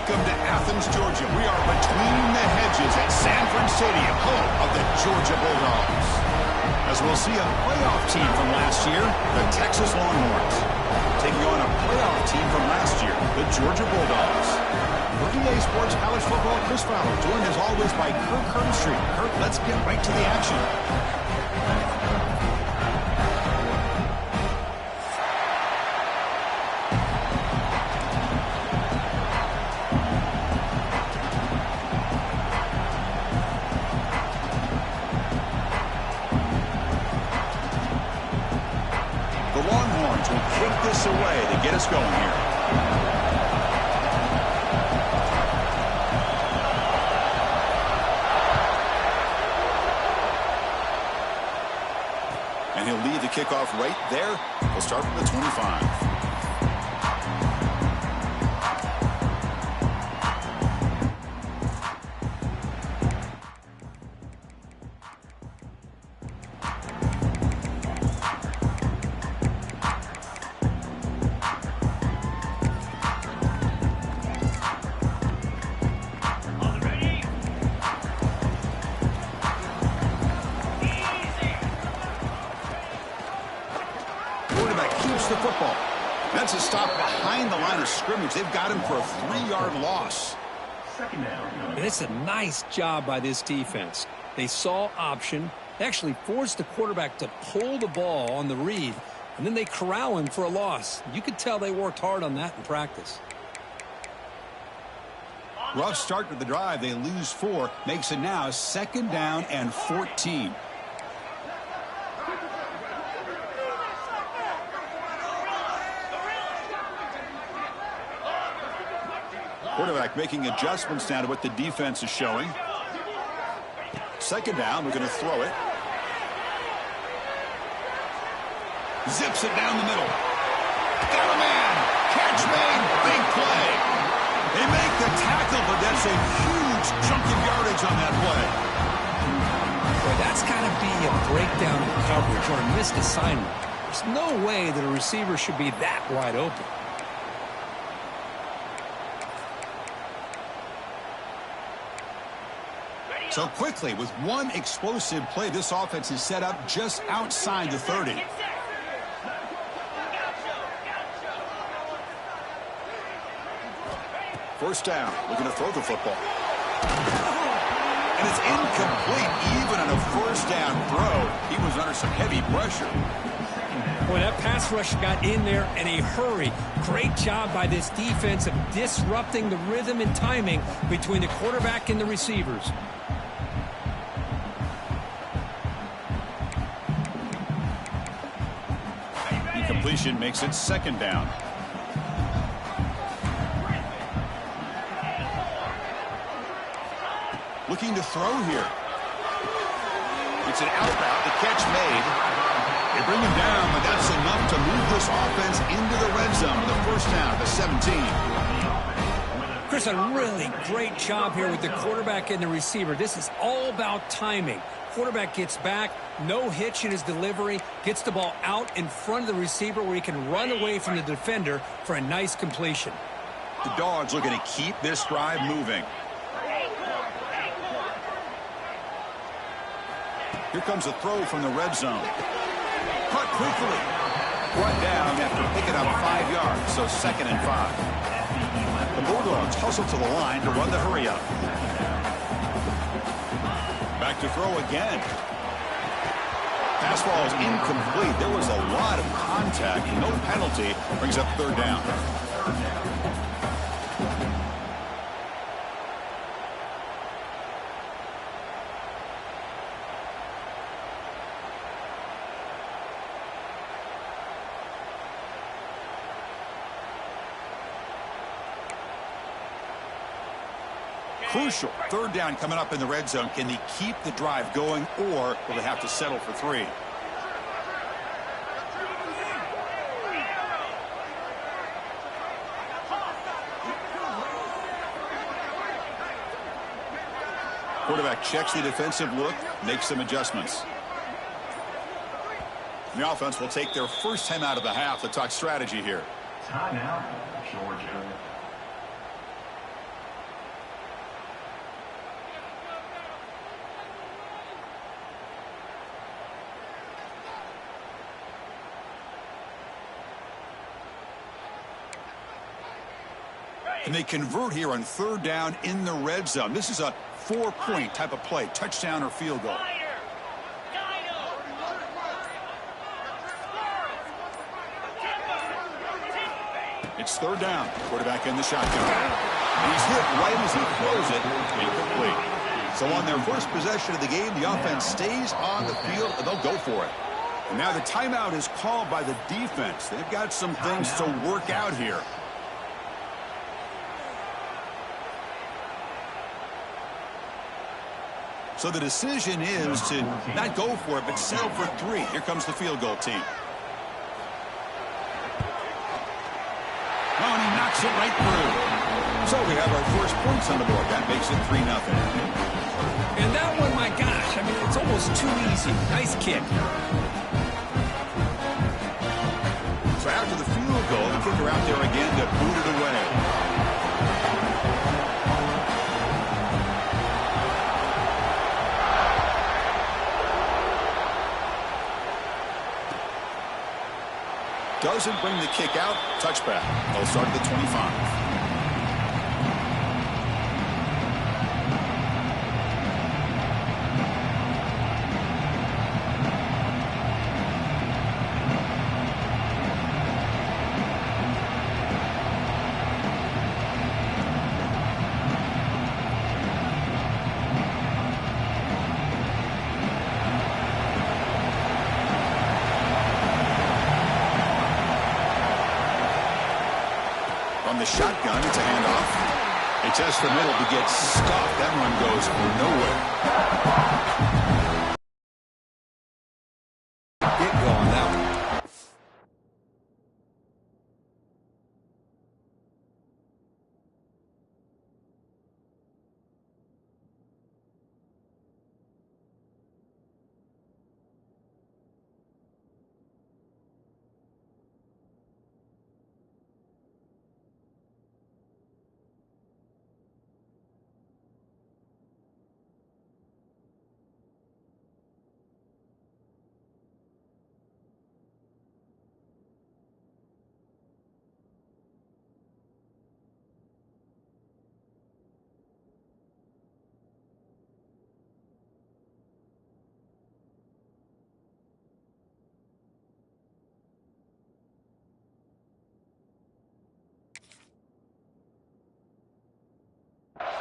Welcome to Athens, Georgia. We are between the hedges at Sanford Stadium, home of the Georgia Bulldogs. As we'll see a playoff team from last year, the Texas Longhorns, taking on a playoff team from last year, the Georgia Bulldogs. For EA Sports College Football, Chris Fowler, joined as always by Kirk Herbstreit. Kirk, let's get right to the action. Away to get us going here. And he'll lead the kickoff right there. We'll start from the 25. The football. That's a stop behind the line of scrimmage. They've got him for a 3-yard loss. And it's a nice job by this defense. They saw option. They actually forced the quarterback to pull the ball on the read, and then they corral him for a loss. You could tell they worked hard on that in practice. Rough start to the drive. They lose 4. Makes it now 2nd down and 14. Quarterback making adjustments now to what the defense is showing. 2nd down, we're going to throw it. Zips it down the middle. Got a man. Catch made. Big play. They make the tackle, but that's a huge chunk of yardage on that play. Boy, that's got to be a breakdown in coverage or a missed assignment. There's no way that a receiver should be that wide open. So quickly, with one explosive play, this offense is set up just outside the 30. First down, looking to throw the football. And it's incomplete, even on a first down throw. He was under some heavy pressure. Boy, that pass rush got in there in a hurry. Great job by this defense of disrupting the rhythm and timing between the quarterback and the receivers. Completion makes it 2nd down. Looking to throw here. It's an outbound. The catch made. They bring him down, but that's enough to move this offense into the red zone. The first down, the 17. Chris, a really great job here with the quarterback and the receiver. This is all about timing. Quarterback gets back, no hitch in his delivery, gets the ball out in front of the receiver where he can run away from the defender for a nice completion. The Dogs looking to keep this drive moving. Here comes a throw from the red zone. Cut quickly. Brought down after picking up 5 yards, so 2nd and 5. The Bulldogs hustle to the line to run the hurry up. Back to throw again. Pass ball is incomplete. There was a lot of contact. No penalty. Brings up 3rd down. Crucial. 3rd down coming up in the red zone. Can they keep the drive going, or will they have to settle for 3? Quarterback checks the defensive look, makes some adjustments. The offense will take their first time out of the half. Let's talk strategy here. Timeout, Georgia. And they convert here on third down in the red zone. This is a 4-point type of play, touchdown or field goal. It's third down. Quarterback in the shotgun. He's hit right as he throws it. Incomplete. So on their first possession of the game, the offense stays on the field, and they'll go for it. And now the timeout is called by the defense. They've got some things to work out here. So the decision is to not go for it, but settle for 3. Here comes the field goal team. Oh, and he knocks it right through. So we have our first points on the board. That makes it 3-0. And that one, my gosh, I mean, it's almost too easy. Nice kick. So after the field goal, the kicker out there again to boot it away. Doesn't bring the kick out. Touchback. They'll start at the 25. The shotgun, it's a handoff. They test the middle to get stuffed. That one goes nowhere. Get going now.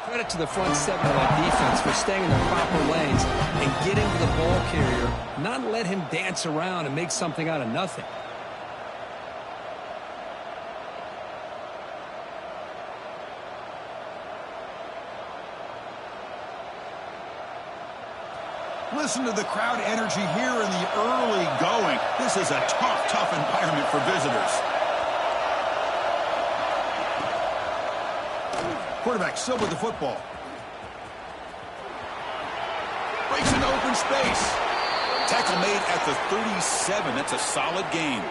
Credit to the front seven of that defense for staying in the proper lanes and getting to the ball carrier, not let him dance around and make something out of nothing. Listen to the crowd energy here in the early going. This is a tough environment for visitors. Quarterback still with the football. Breaks into open space. Tackle made at the 37. That's a solid gain.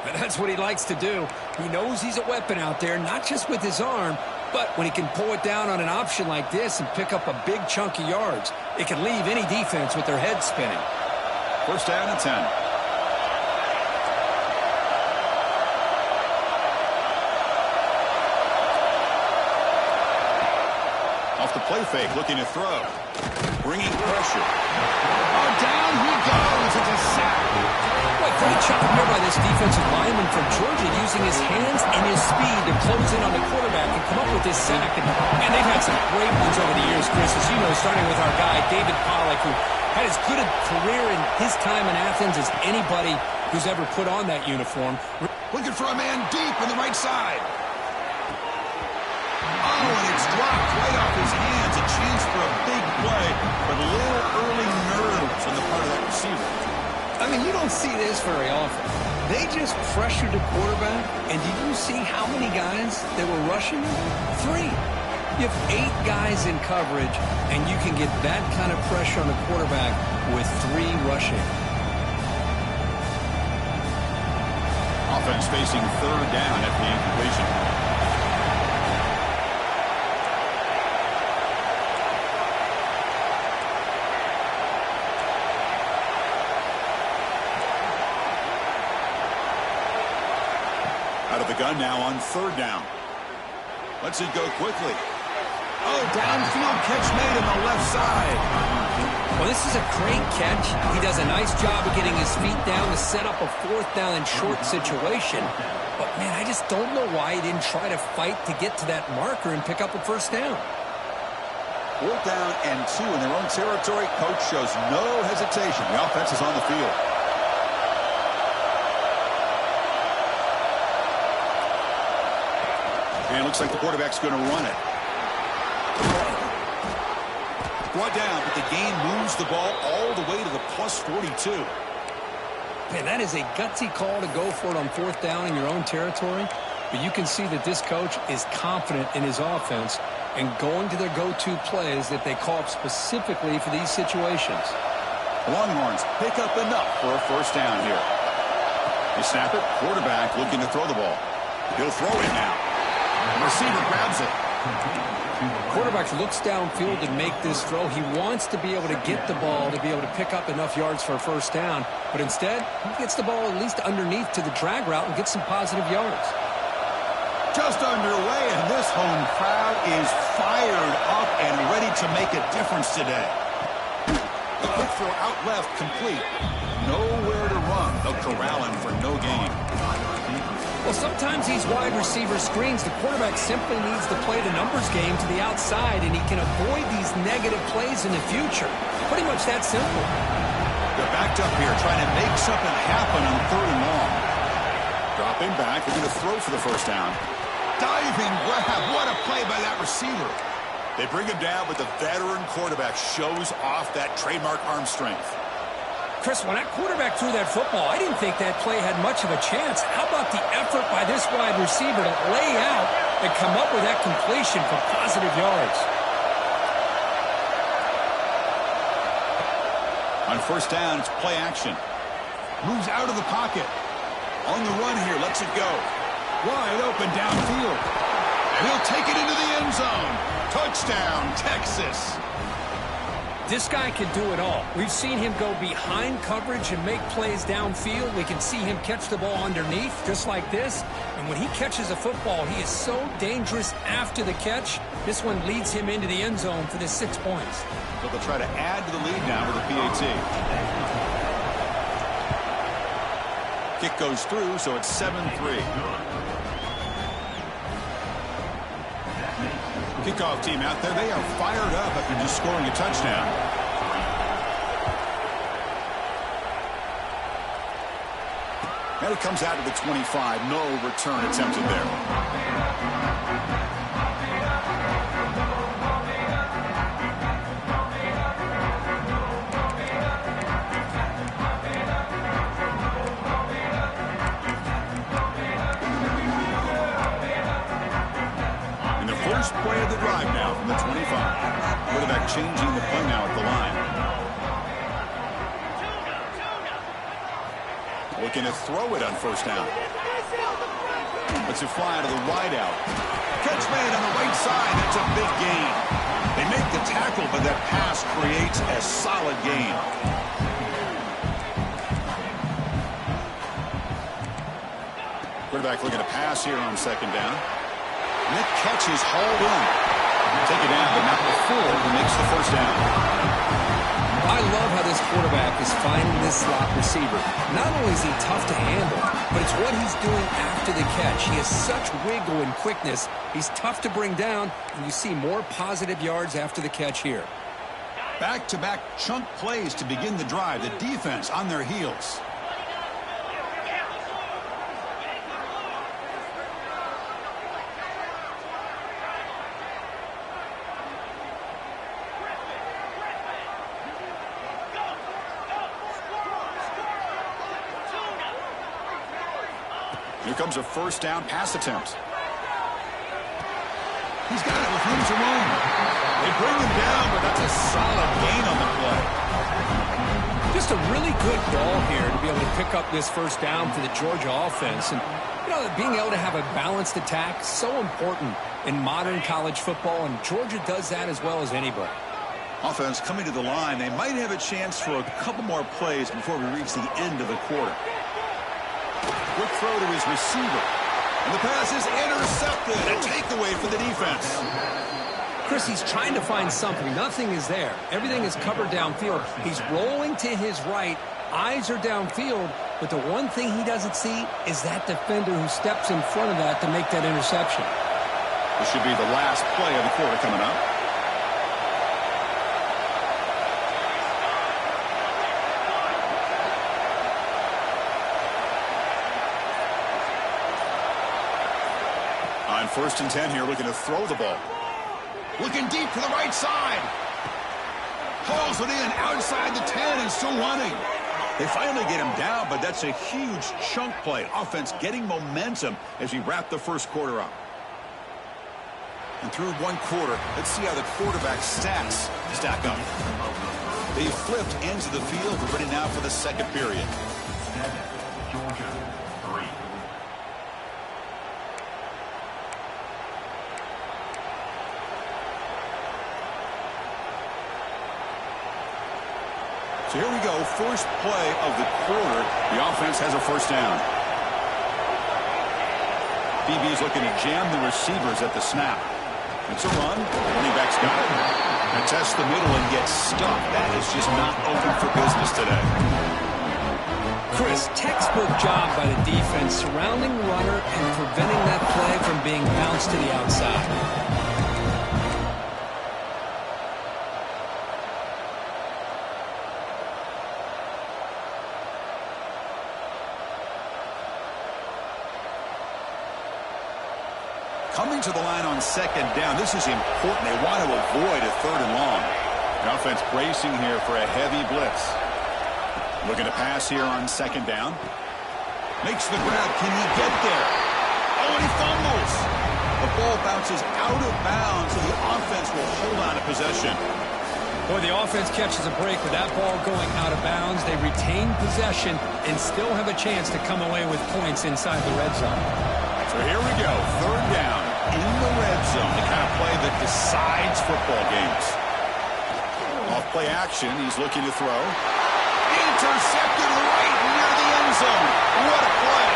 And that's what he likes to do. He knows he's a weapon out there, not just with his arm, but when he can pull it down on an option like this and pick up a big chunk of yards, it can leave any defense with their head spinning. First down and 10. Off the play fake, looking to throw. Bringing pressure. Oh, down he goes. It's a sack. Boy, great job here by this defensive lineman from Georgia using his hands and his speed to close in on the quarterback and come up with this sack. And they've had some great ones over the years, Chris, as you know, starting with our guy, David Pollack, who had as good a career in his time in Athens as anybody who's ever put on that uniform. Looking for a man deep on the right side. Oh, and it's dropped right off his hands. A chance for a big play, but a little early nerves on the part of that receiver. I mean, you don't see this very often. They just pressured the quarterback, and did you see how many guys that were rushing him? 3. You have 8 guys in coverage, and you can get that kind of pressure on the quarterback with 3 rushing. Offense facing third down at the incompletion. Out of the gun now on third down. Lets it go quickly. Oh, downfield catch made on the left side. Well, this is a great catch. He does a nice job of getting his feet down to set up a fourth down and short situation. But, man, I just don't know why he didn't try to fight to get to that marker and pick up a first down. 4th down and 2 in their own territory. Coach shows no hesitation. The offense is on the field. And it looks like the quarterback's going to run it. Brought down, but the gain moves the ball all the way to the plus 42. Man, that is a gutsy call to go for it on 4th down in your own territory. But you can see that this coach is confident in his offense and going to their go-to plays that they call up specifically for these situations. Longhorns pick up enough for a first down here. They snap it. Quarterback looking to throw the ball. He'll throw it now. The receiver grabs it. Quarterback looks downfield to make this throw. He wants to be able to get the ball to be able to pick up enough yards for a first down. But instead, he gets the ball at least underneath to the drag route and gets some positive yards. Just underway, and this home crowd is fired up and ready to make a difference today. The quick throw out left, complete. Nowhere to run. They'll corral him for no gain. Well, sometimes these wide receiver screens, the quarterback simply needs to play the numbers game to the outside, and he can avoid these negative plays in the future. Pretty much that simple. They're backed up here, trying to make something happen on 3rd and long. Dropping back, they're going to throw for the first down. Diving grab, what a play by that receiver. They bring him down, but the veteran quarterback shows off that trademark arm strength. Chris, when that quarterback threw that football, I didn't think that play had much of a chance. How about the effort by this wide receiver to lay out and come up with that completion for positive yards? On first down, it's play action. Moves out of the pocket. On the run here, lets it go. Wide open downfield. And he'll take it into the end zone. Touchdown, Texas. This guy can do it all. We've seen him go behind coverage and make plays downfield. We can see him catch the ball underneath, just like this. And when he catches a football, he is so dangerous after the catch. This one leads him into the end zone for the 6 points. So they'll try to add to the lead now with a PAT. Kick goes through, so it's 7-3. Kickoff team out there. They are fired up after just scoring a touchdown. And it comes out to the 25. No return attempted there. First play of the drive now from the 25. Quarterback changing the play now at the line. Looking to throw it on first down. Lets it fly out of the wideout. Catch made on the right side. That's a big gain. They make the tackle, but that pass creates a solid gain. Quarterback looking to pass here on second down. And that catch is hauled in. Take it down, but not before he makes the first down. I love how this quarterback is finding this slot receiver. Not only is he tough to handle, but it's what he's doing after the catch. He has such wiggle and quickness. He's tough to bring down, and you see more positive yards after the catch here. Back-to-back chunk plays to begin the drive. The defense on their heels. Here comes a first down pass attempt. He's got it with room to roam. They bring him down, but that's a solid gain on the play. Just a really good ball here to be able to pick up this first down for the Georgia offense. And, you know, being able to have a balanced attack, so important in modern college football, and Georgia does that as well as anybody. Offense coming to the line. They might have a chance for a couple more plays before we reach the end of the quarter. Quick throw to his receiver. And the pass is intercepted. A takeaway for the defense. Chris, he's trying to find something. Nothing is there. Everything is covered downfield. He's rolling to his right. Eyes are downfield. But the one thing he doesn't see is that defender who steps in front of that to make that interception. This should be the last play of the quarter coming up. On 1st and 10 here, looking to throw the ball. Looking deep to the right side. Hauls it in outside the 10 and still running. They finally get him down, but that's a huge chunk play. Offense getting momentum as we wrap the first quarter up. And through one quarter, let's see how the quarterback's stats stack up. They flipped ends of the field. We're ready now for the second period. Georgia, 3. So here we go, first play of the quarter. The offense has a first down. DB's looking to jam the receivers at the snap. It's a run. Running back's got it. And tests the middle and gets stuck. That is just not open for business today. Chris, textbook job by the defense surrounding the runner and preventing that play from being bounced to the outside. Coming to the line on second down. This is important. They want to avoid a 3rd and long. The offense bracing here for a heavy blitz. Looking to pass here on second down. Makes the grab. Can he get there? Oh, and he fumbles. The ball bounces out of bounds, so the offense will hold on to possession. Boy, the offense catches a break with that ball going out of bounds. They retain possession and still have a chance to come away with points inside the red zone. So here we go, 3rd down in the red zone, the kind of play that decides football games. Off play action, he's looking to throw. Intercepted right near the end zone. What a play.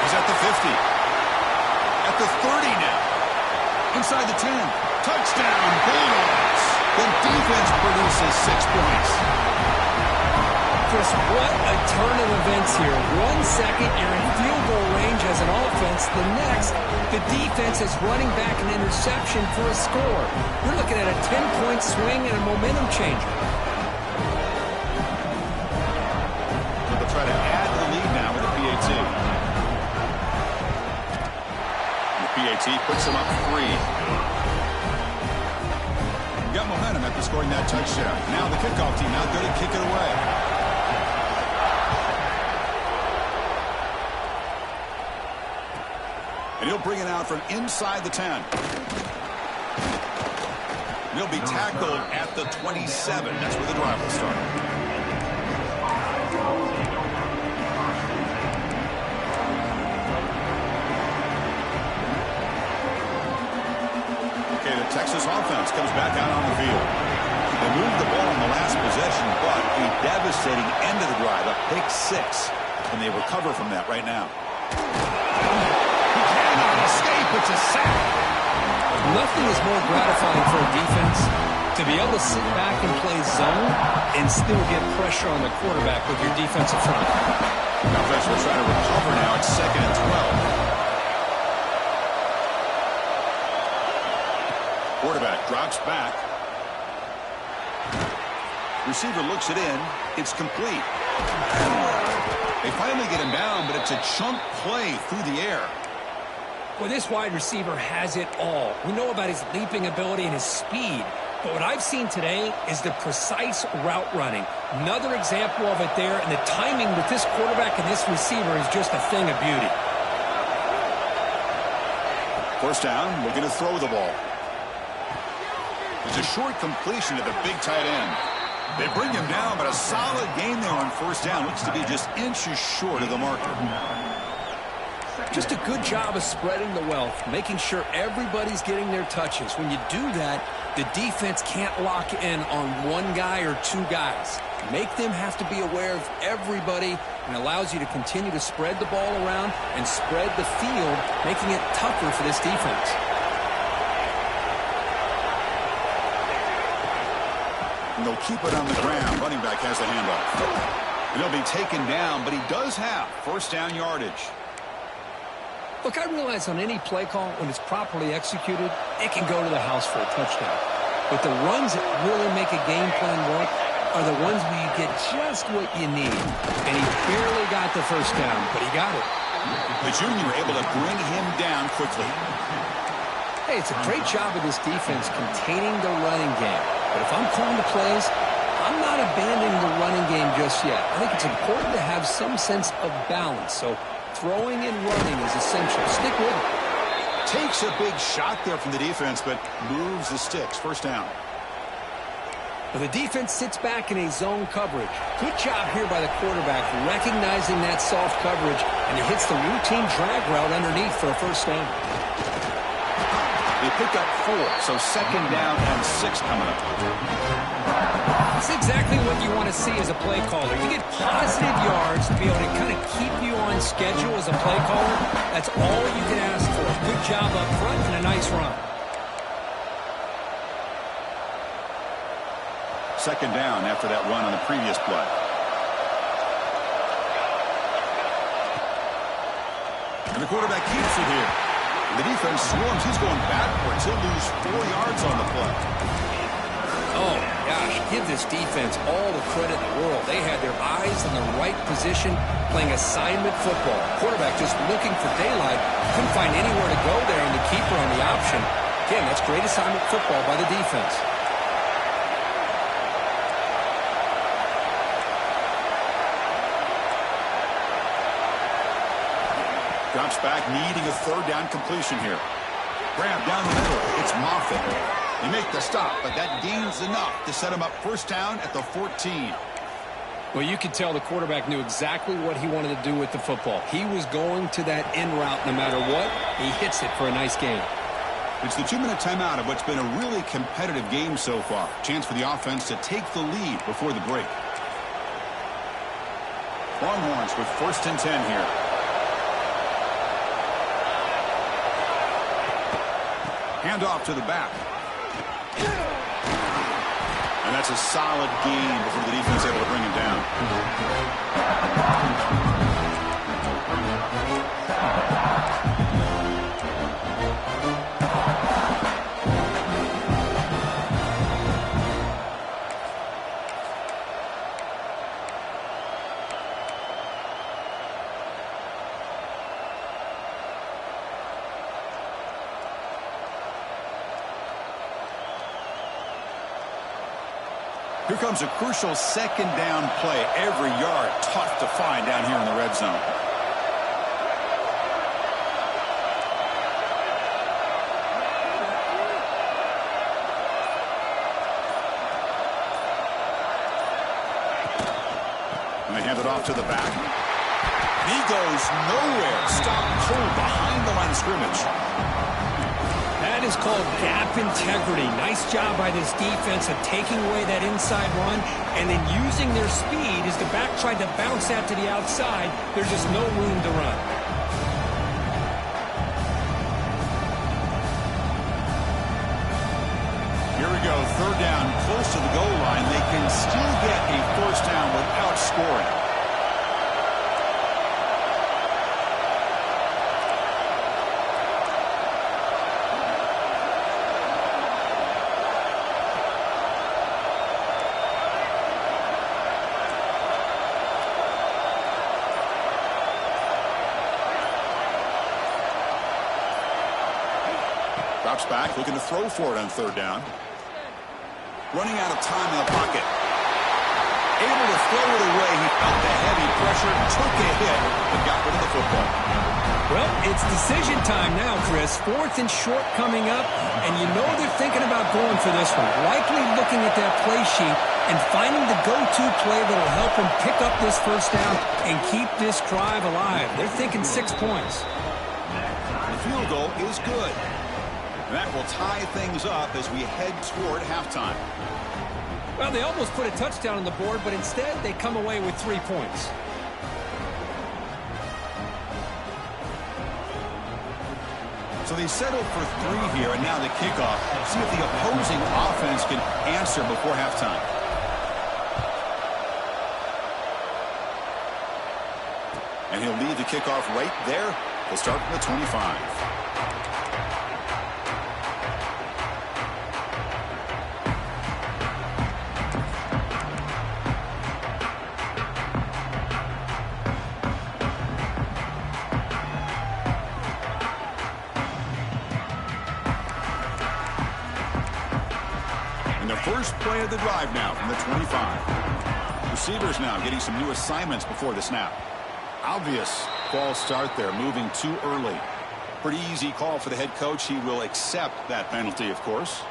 He's at the 50. At the 30 now. Inside the 10. Touchdown, Bulldogs. The defense produces 6 points. Chris, what a turn of events here. 1 second, you're in field goal range as an offense. The next, the defense is running back an interception for a score. We're looking at a 10-point swing and a momentum changer. They'll try to add to the lead now with the PAT. The PAT puts them up 3. Got momentum after scoring that touchdown. Now the kickoff team out there to kick it away. And he'll bring it out from inside the 10. He'll be tackled at the 27. That's where the drive will start. Okay, the Texas offense comes back out on the field. They moved the ball in the last possession, but a devastating end of the drive, a pick 6. And they recover from that right now. Escape, it's a sack. Nothing is more gratifying for a defense to be able to sit back and play zone and still get pressure on the quarterback with your defensive front. The offense will try to recover now at 2nd and 12. Quarterback drops back. Receiver looks it in. It's complete. They finally get him down, but it's a chunk play through the air. Well, this wide receiver has it all. We know about his leaping ability and his speed, but what I've seen today is the precise route running. Another example of it there, and the timing with this quarterback and this receiver is just a thing of beauty. First down, looking to throw the ball. It's a short completion to the big tight end. They bring him down, but a solid gain there on first down. Looks to be just inches short of the marker. Just a good job of spreading the wealth, making sure everybody's getting their touches. When you do that, the defense can't lock in on one guy or two guys. Make them have to be aware of everybody, and allows you to continue to spread the ball around and spread the field, making it tougher for this defense. And they'll keep it on the ground. Running back has the handoff. And he'll be taken down, but he does have first down yardage. Look, I realize on any play call, when it's properly executed, it can go to the house for a touchdown. But the runs that really make a game plan work are the ones where you get just what you need. And he barely got the first down, but he got it. The junior able to bring him down quickly. Hey, it's a great job of this defense containing the running game. But if I'm calling the plays, I'm not abandoning the running game just yet. I think it's important to have some sense of balance. So throwing and running is essential. Stick with it. Takes a big shot there from the defense, but moves the sticks. First down. Well, the defense sits back in a zone coverage. Good job here by the quarterback, recognizing that soft coverage, and he hits the routine drag route underneath for a first down. They pick up 4, so second down and 6 coming up. That's exactly what you want to see as a play caller. You get positive yards to be able to kind of keep you on schedule as a play caller. That's all you can ask for. Good job up front and a nice run. Second down after that run on the previous play. And the quarterback keeps it here. The defense swarms. He's going backwards. He'll lose 4 yards on the play. Oh, gosh, give this defense all the credit in the world. They had their eyes in the right position, playing assignment football. Quarterback just looking for daylight. Couldn't find anywhere to go there, and the keeper on the option. Again, that's great assignment football by the defense. Drops back, needing a third down completion here. Grab down the middle. It's Moffitt. They make the stop, but that gains enough to set him up first down at the 14. Well, you could tell the quarterback knew exactly what he wanted to do with the football. He was going to that in route no matter what. He hits it for a nice gain. It's the 2-minute timeout of what's been a really competitive game so far. Chance for the offense to take the lead before the break. Longhorns with first and 10 here. Hand off to the back. And that's a solid gain before the defense able to bring him down. Here comes a crucial second down play. Every yard tough to find down here in the red zone. And they hand it off to the back. He goes nowhere. Stopped cold behind the line of scrimmage. That is called gap integrity. Nice job by this defense of taking away that inside run and then using their speed as the back tried to bounce that to the outside. There's just no room to run. Here we go, third down, close to the goal line. They can still get a first down without scoring. Drops back, looking to throw for it on third down. Running out of time in the pocket. Able to throw it away. He felt the heavy pressure, took a hit, but got rid of the football. Well, it's decision time now, Chris. 4th and short coming up, and you know they're thinking about going for this one. Likely looking at that play sheet and finding the go-to play that will help them pick up this first down and keep this drive alive. They're thinking 6 points. field goal is good. And that will tie things up as we head toward halftime. Well, they almost put a touchdown on the board, but instead they come away with 3 points. So they settled for 3 here, and now the kickoff. See if the opposing offense can answer before halftime. And he'll lead the kickoff right there. He'll start from the 25. First play of the drive now from the 25. Receivers now getting some new assignments before the snap. Obvious false start there, moving too early. Pretty easy call for the head coach. He will accept that penalty, of course.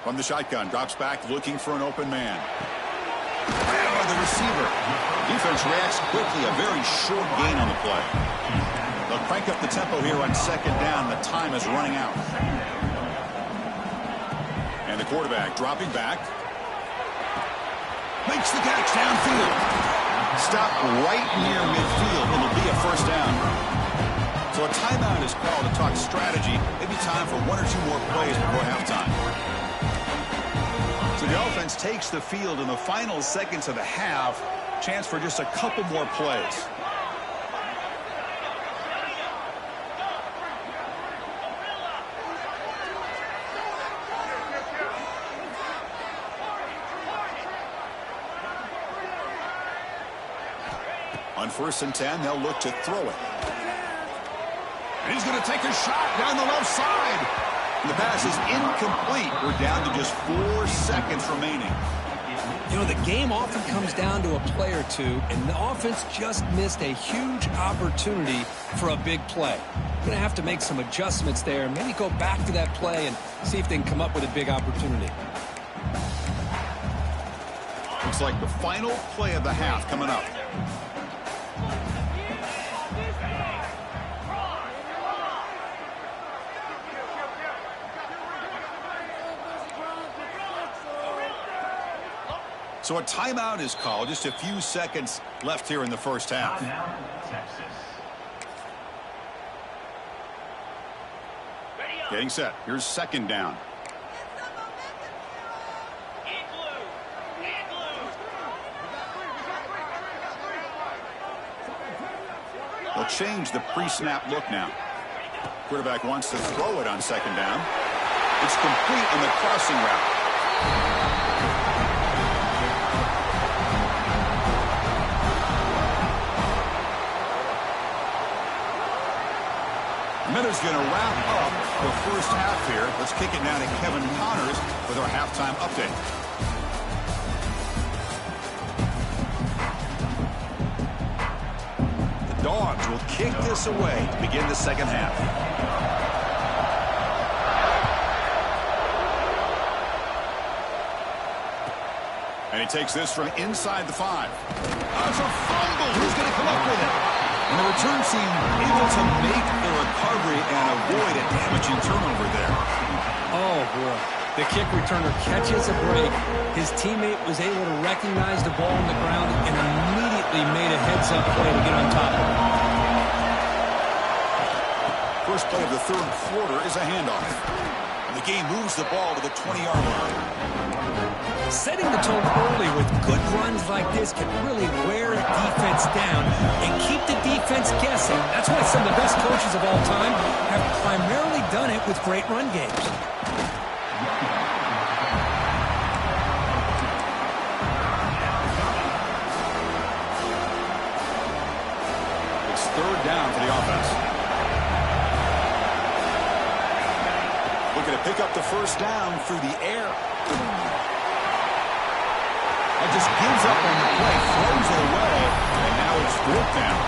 From the shotgun, drops back looking for an open man. Oh, the receiver. Defense reacts quickly. A very short gain on the play. They'll crank up the tempo here on second down. The time is running out. And the quarterback dropping back. Makes the catch downfield. Stop right near midfield. It'll be a first down. So a timeout is called to talk strategy. Maybe time for 1 or 2 more plays before halftime. So the offense takes the field in the final seconds of the half. Chance for just a couple more plays. On 1st and 10, they'll look to throw it. And he's going to take a shot down the left side. The pass is incomplete. We're down to just 4 seconds remaining. You know, the game often comes down to a play or two, and the offense just missed a huge opportunity for a big play. Going to have to make some adjustments there, maybe go back to that play and see if they can come up with a big opportunity. Looks like the final play of the half coming up. So a timeout is called. Just a few seconds left here in the first half. Getting set. Here's second down. They'll change the pre-snap look now. Quarterback wants to throw it on second down. It's complete on the crossing route. Minute's going to wrap up the first half here. Let's kick it now to Kevin Connors with our halftime update. The Dogs will kick this away to begin the second half. And he takes this from inside the 5. That's a fumble. Who's going to come up with it? And the return team able to make the recovery and avoid a damaging turnover there. Oh, boy. The kick returner catches a break. His teammate was able to recognize the ball on the ground and immediately made a heads-up play to get on top of it. First play of the third quarter is a handoff. And the game moves the ball to the 20-yard line. Setting the tone early with good runs like this can really wear the defense down and keep the defense guessing. That's why some of the best coaches of all time have primarily done it with great run games. It's third down for the offense. Looking to pick up the first down through the air. Just gives up on the play, throws it away, and now it's 4th down.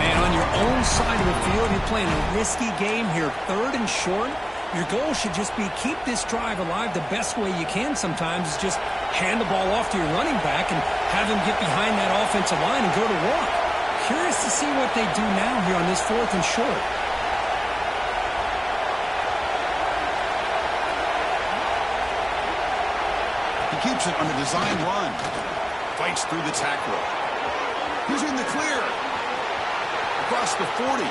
Man, on your own side of the field, you're playing a risky game here, 3rd and short. Your goal should just be keep this drive alive the best way you can sometimes is just hand the ball off to your running back and have him get behind that offensive line and go to work. Curious to see what they do now here on this 4th and short. He keeps it on the design run. Fights through the tackler. He's in the clear. Across the 40.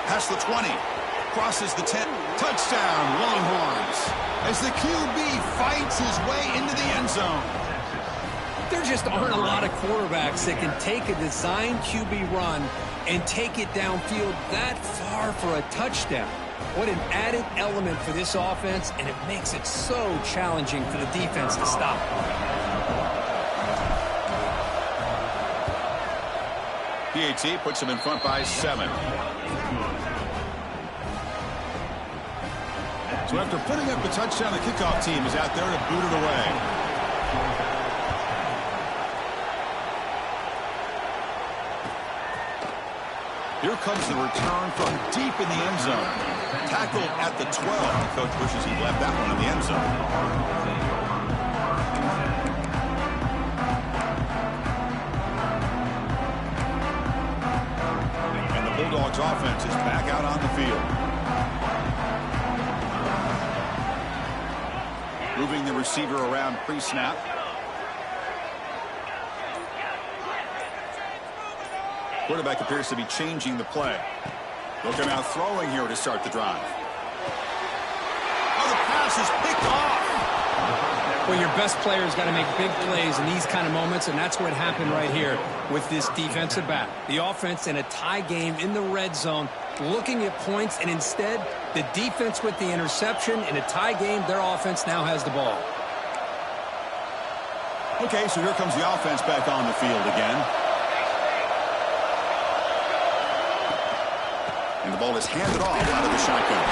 Past the 20. Crosses the 10. Touchdown, Longhorns. As the QB fights his way into the end zone. There just aren't a lot of quarterbacks that can take a design QB run and take it downfield that far for a touchdown. What an added element for this offense, and it makes it so challenging for the defense to stop. PAT puts him in front by 7. So after putting up the touchdown, the kickoff team is out there to boot it away. Here comes the return from deep in the end zone. Tackled at the 12. The coach wishes he'd left that one in the end zone. And the Bulldogs offense is back out on the field. Moving the receiver around pre-snap. Quarterback appears to be changing the play. Looking out throwing here to start the drive. Oh, the pass is picked off. Well, your best player's got to make big plays in these kind of moments, and that's what happened right here with this defensive back. The offense in a tie game in the red zone, looking at points, and instead, the defense with the interception. In a tie game, their offense now has the ball. Okay, so here comes the offense back on the field again. And the ball is handed off out of the shotgun.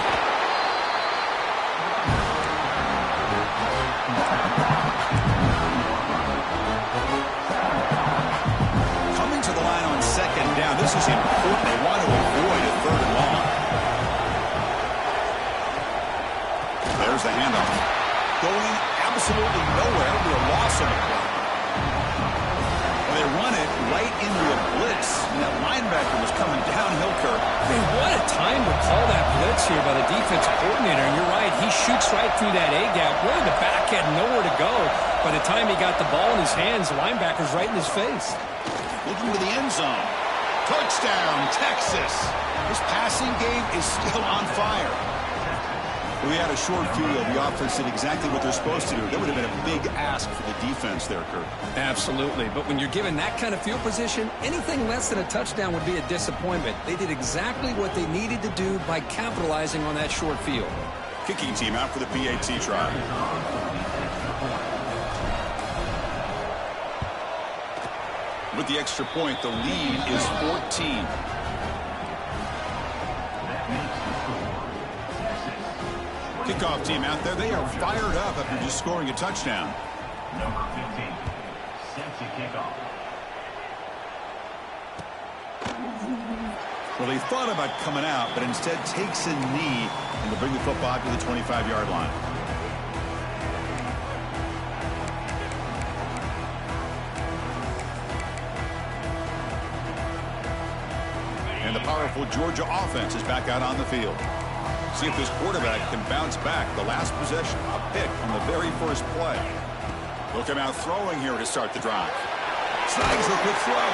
Coming to the line on 2nd down. This is important. They want to avoid a 3rd and long. There's the handoff. Going absolutely nowhere to a loss on the play. Well, they run it right into a blitz. And that linebacker was coming downhill, Kirk. I mean, what a time to call that blitz here by the defensive coordinator. And you're right, he shoots right through that A-gap. Really, the back had nowhere to go. By the time he got the ball in his hands, the linebacker's right in his face. Looking to the end zone. Touchdown, Texas. This passing game is still on fire. We had a short field. The offense did exactly what they're supposed to do. That would have been a big ask for the defense there, Kirk. Absolutely. But when you're given that kind of field position, anything less than a touchdown would be a disappointment. They did exactly what they needed to do by capitalizing on that short field. Kicking team out for the PAT try. With the extra point, the lead is 14. Kickoff team out there. They are fired up after just scoring a touchdown. Number 15, sets the kickoff. Well, he thought about coming out, but instead takes a knee and will bring the football to the 25-yard line. And the powerful Georgia offense is back out on the field. See if this quarterback can bounce back. The last possession, a pick on the very first play. Looking out throwing here to start the drive. Snags a quick throw.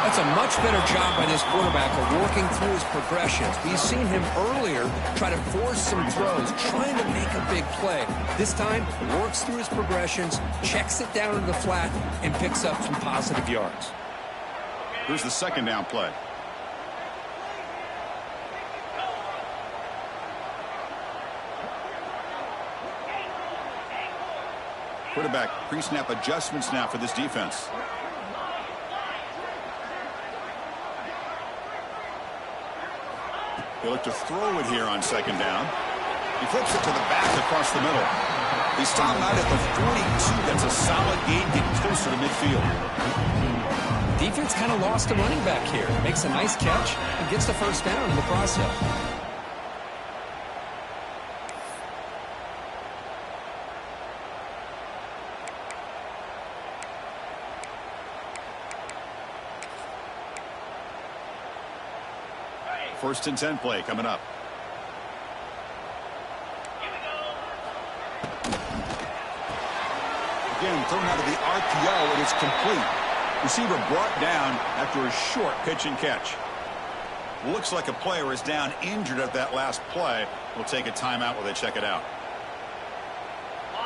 That's a much better job by this quarterback of working through his progressions. We've seen him earlier try to force some throws, trying to make a big play. This time, works through his progressions, checks it down to the flat, and picks up some positive yards. Here's the 2nd down play. Quarterback pre-snap adjustments now for this defense. They look to throw it here on 2nd down. He flips it to the back across the middle. They stop him out at the 42. That's a solid gain, getting closer to midfield. Defense kind of lost the running back here. Makes a nice catch and gets the first down in the process. First and 10 play coming up. Again, thrown out of the RPO, and it's complete. Receiver brought down after a short pitch and catch. Looks like a player is down injured at that last play. We'll take a timeout while they check it out.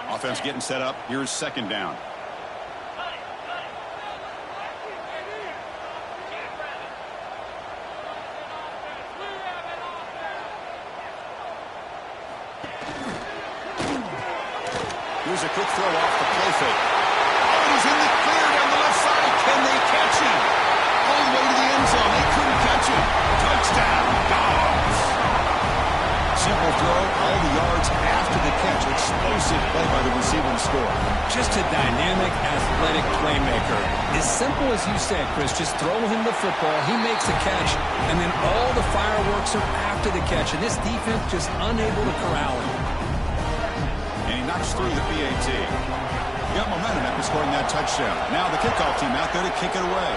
Offense getting set up. Here's second down. Here's a quick throw off the play fake. Oh, he's in the clear down the left side. Can they catch him? All the way to the end zone. They couldn't catch him. Touchdown, Dogs. Simple throw, all the yards after the catch. Explosive play by the receiver to score. Just a dynamic, athletic playmaker. As simple as you said, Chris, just throw him the football. He makes a catch, and then all the fireworks are after the catch. And this defense just unable to corral him. And he knocks through the PAT. He got momentum after scoring that touchdown. Now the kickoff team out there to kick it away.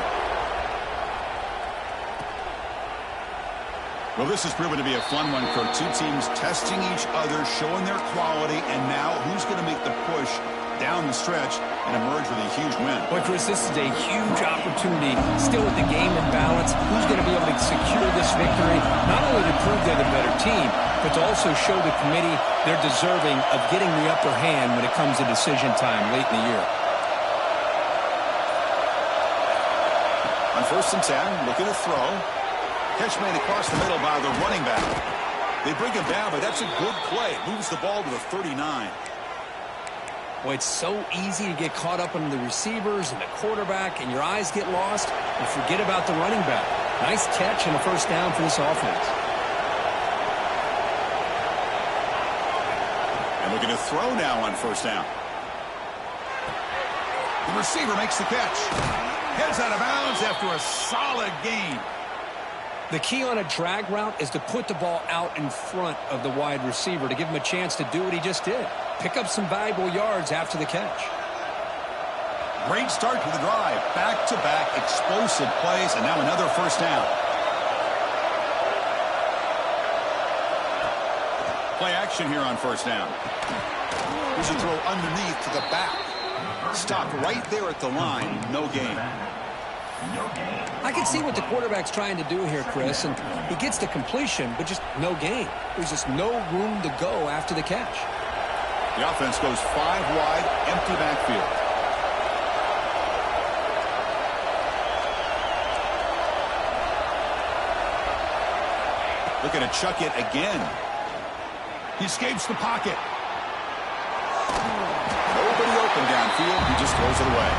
Well, this has proven to be a fun one for two teams testing each other, showing their quality, and now who's going to make the push down the stretch and emerge with a huge win. Boy, Chris, this is a huge opportunity. Still with the game in balance, who's going to be able to secure this victory, not only to prove they're the better team, but to also show the committee they're deserving of getting the upper hand when it comes to decision time late in the year. On first and 10, looking to throw. Catch made across the middle by the running back. They bring him down, but that's a good play. Moves the ball to the 39. Boy, it's so easy to get caught up in the receivers and the quarterback, and your eyes get lost and forget about the running back. Nice catch and a first down for this offense. And looking to throw now on first down. The receiver makes the catch. Heads out of bounds after a solid gain. The key on a drag route is to put the ball out in front of the wide receiver to give him a chance to do what he just did. Pick up some valuable yards after the catch. Great start to the drive. Back-to-back explosive plays, and now another first down. Play action here on first down. Here's a throw underneath to the back. Stop right there at the line. No gain. I can see what the quarterback's trying to do here, Chris, and he gets the completion, but just no gain. There's just no room to go after the catch. The offense goes 5 wide, empty backfield. Looking to chuck it again. He escapes the pocket. Nobody open downfield. He just throws it away.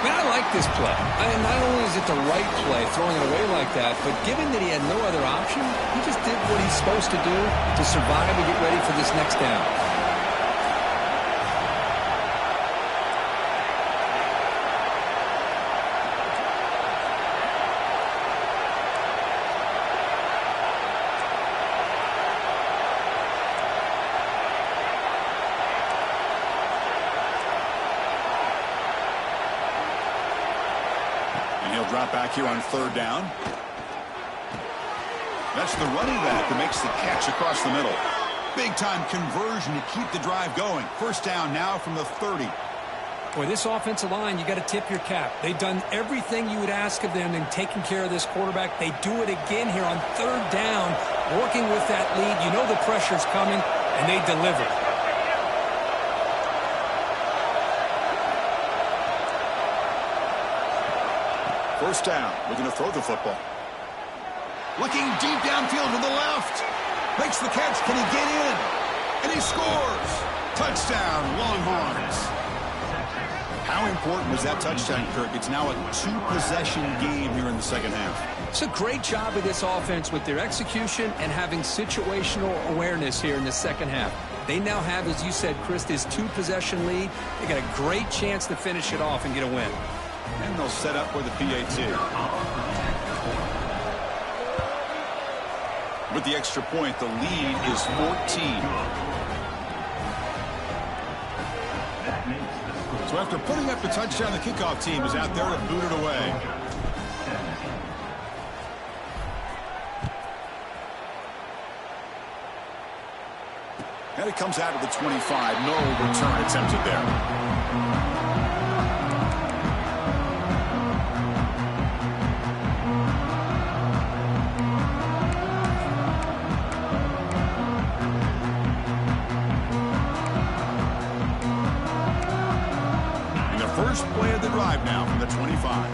Man, I like this play. Not only is it the right play, throwing it away like that, but given that he had no other option, he just did what he's supposed to do to survive and get ready for this next down. Drop back here on third down. That's the running back who makes the catch across the middle. Big-time conversion to keep the drive going. First down now from the 30. Boy, this offensive line, you got to tip your cap. They've done everything you would ask of them in taking care of this quarterback. They do it again here on third down, working with that lead. You know the pressure's coming, and they deliver. First down. We're going to throw the football. Looking deep downfield to the left. Makes the catch. Can he get in? And he scores. Touchdown, Longhorns. How important was that touchdown, Kirk? It's now a two-possession game here in the second half. It's a great job of this offense with their execution and having situational awareness here in the second half. They now have, as you said, Chris, this two-possession lead. They got a great chance to finish it off and get a win. And they'll set up for the PAT. With the extra point, the lead is 14. So after putting up the touchdown, the kickoff team is out there to boot it away. And it comes out of the 25. No return attempted there. First play of the drive now from the 25.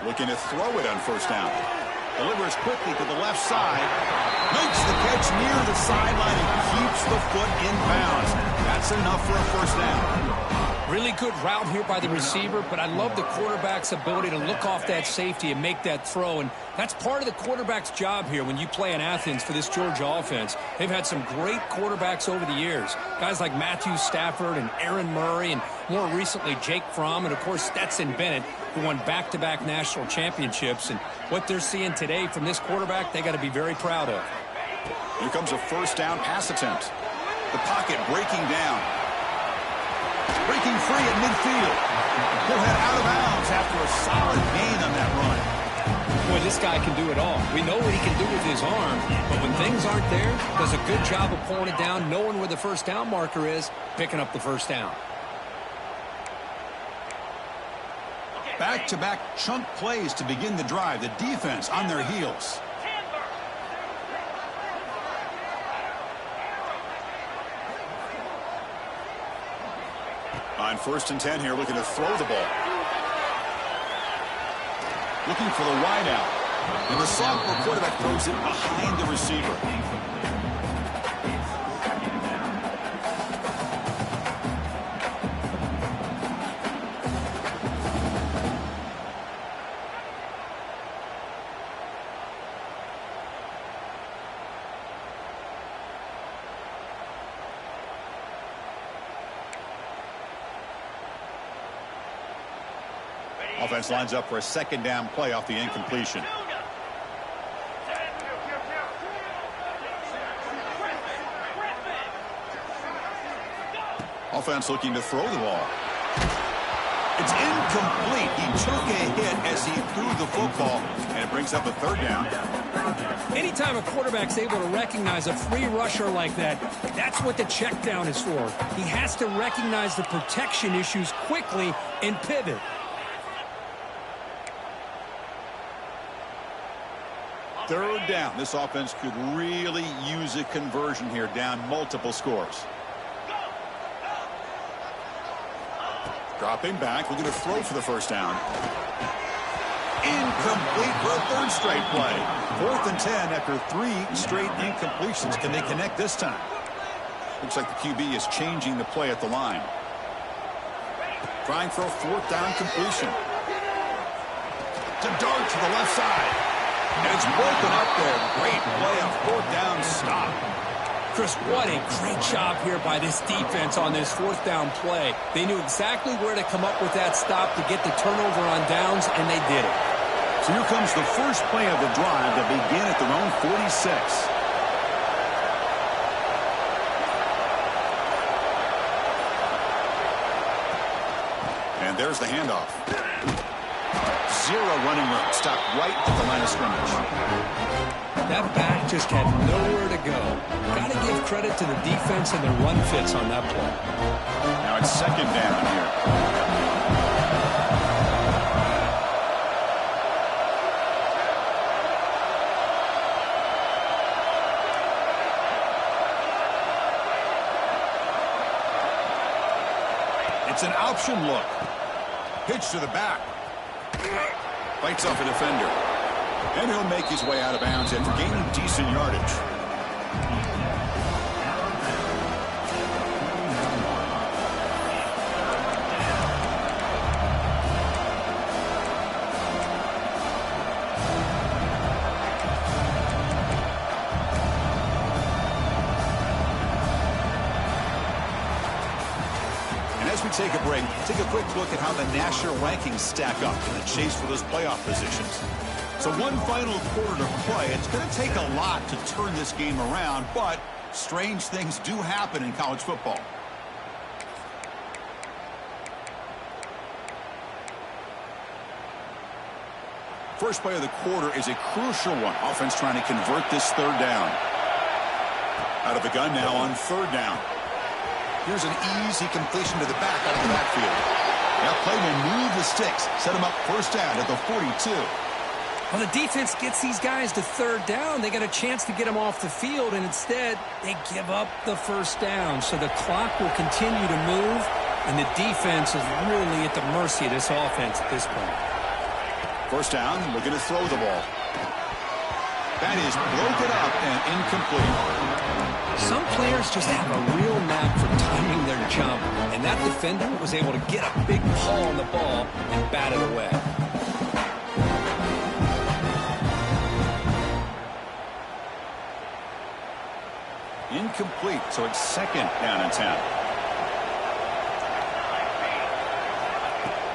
Looking to throw it on first down. Delivers quickly to the left side. Makes the catch near the sideline and keeps the foot in bounds. That's enough for a first down. Really good route here by the receiver, but I love the quarterback's ability to look off that safety and make that throw. And that's part of the quarterback's job here when you play in Athens for this Georgia offense. They've had some great quarterbacks over the years. Guys like Matthew Stafford and Aaron Murray and more recently Jake Fromm and, of course, Stetson Bennett, who won back-to-back national championships. And what they're seeing today from this quarterback, they got to be very proud of. Here comes a first down pass attempt. The pocket breaking down. Breaking free at midfield. He'll head out of bounds after a solid gain on that run. Boy, this guy can do it all. We know what he can do with his arm, but when things aren't there, does a good job of pulling it down, knowing where the first down marker is, picking up the first down. Back-to-back chunk plays to begin the drive. The defense on their heels. On 1st and 10 here, looking to throw the ball. Looking for the wide out. And the sophomore quarterback throws it behind the receiver. Offense lines up for a second down play off the incompletion. Offense looking to throw the ball. It's incomplete. He took a hit as he threw the football, and it brings up a third down. Anytime a quarterback's able to recognize a free rusher like that, that's what the check down is for. He has to recognize the protection issues quickly and pivot. Third down. This offense could really use a conversion here, down multiple scores. Dropping back, looking to throw for the first down. Incomplete for a third straight play. 4th and 10 after 3 straight incompletions. Can they connect this time? Looks like the QB is changing the play at the line. Trying for a 4th down completion. To dart to the left side. And it's broken up there. Great play on 4th down stop. Chris, what a great job here by this defense on this 4th down play. They knew exactly where to come up with that stop to get the turnover on downs, and they did it. So here comes the first play of the drive that begin at their own 46. And there's the handoff. Zero running room. Stopped right at the line of scrimmage. That back just had nowhere to go. Got to give credit to the defense and the run fits on that play. Now it's second down here. It's an option look. Pitch to the back. Fights off a defender. And he'll make his way out of bounds after gaining decent yardage. take a break, take a quick look at how the national rankings stack up in the chase for those playoff positions. So one final quarter to play. It's going to take a lot to turn this game around, but strange things do happen in college football. First play of the quarter is a crucial one. Offense trying to convert this third down. Out of the gun now on third down. Here's an easy completion to the back out of the backfield. That play will move the sticks. Set him up first down at the 42. Well, the defense gets these guys to third down. They got a chance to get them off the field, and instead they give up the first down. So the clock will continue to move, and the defense is really at the mercy of this offense at this point. First down, looking to throw the ball. That is broken up and incomplete. Some players just have a real knack for timing their jump, and that defender was able to get a big paw on the ball and bat it away. Incomplete, so it's second down and 10.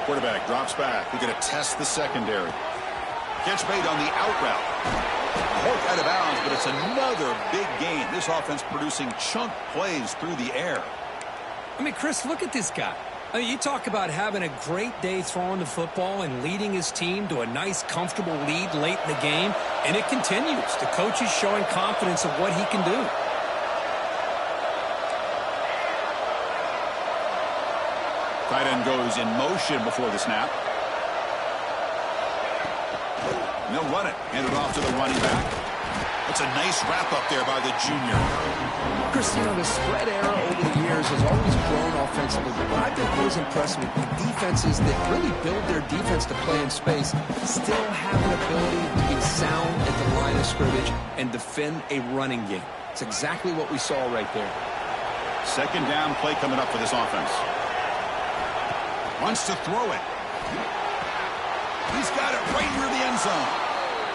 Quarterback drops back. We're going to test the secondary. Catch made on the out route. Hook out of bounds, but it's another big gain. This offense producing chunk plays through the air. I mean, Chris, look at this guy. I mean, you talk about having a great day throwing the football and leading his team to a nice, comfortable lead late in the game, and it continues. The coach is showing confidence of what he can do. Tight end goes in motion before the snap. And they'll run it. Hand it off to the running back. That's a nice wrap-up there by the junior. Chris, you know, the spread era over the years has always grown offensively, but what I've been always impressed with the defenses that really build their defense to play in space still have an ability to be sound at the line of scrimmage and defend a running game. It's exactly what we saw right there. Second down play coming up for this offense. Wants to throw it. He's got it right near the end zone.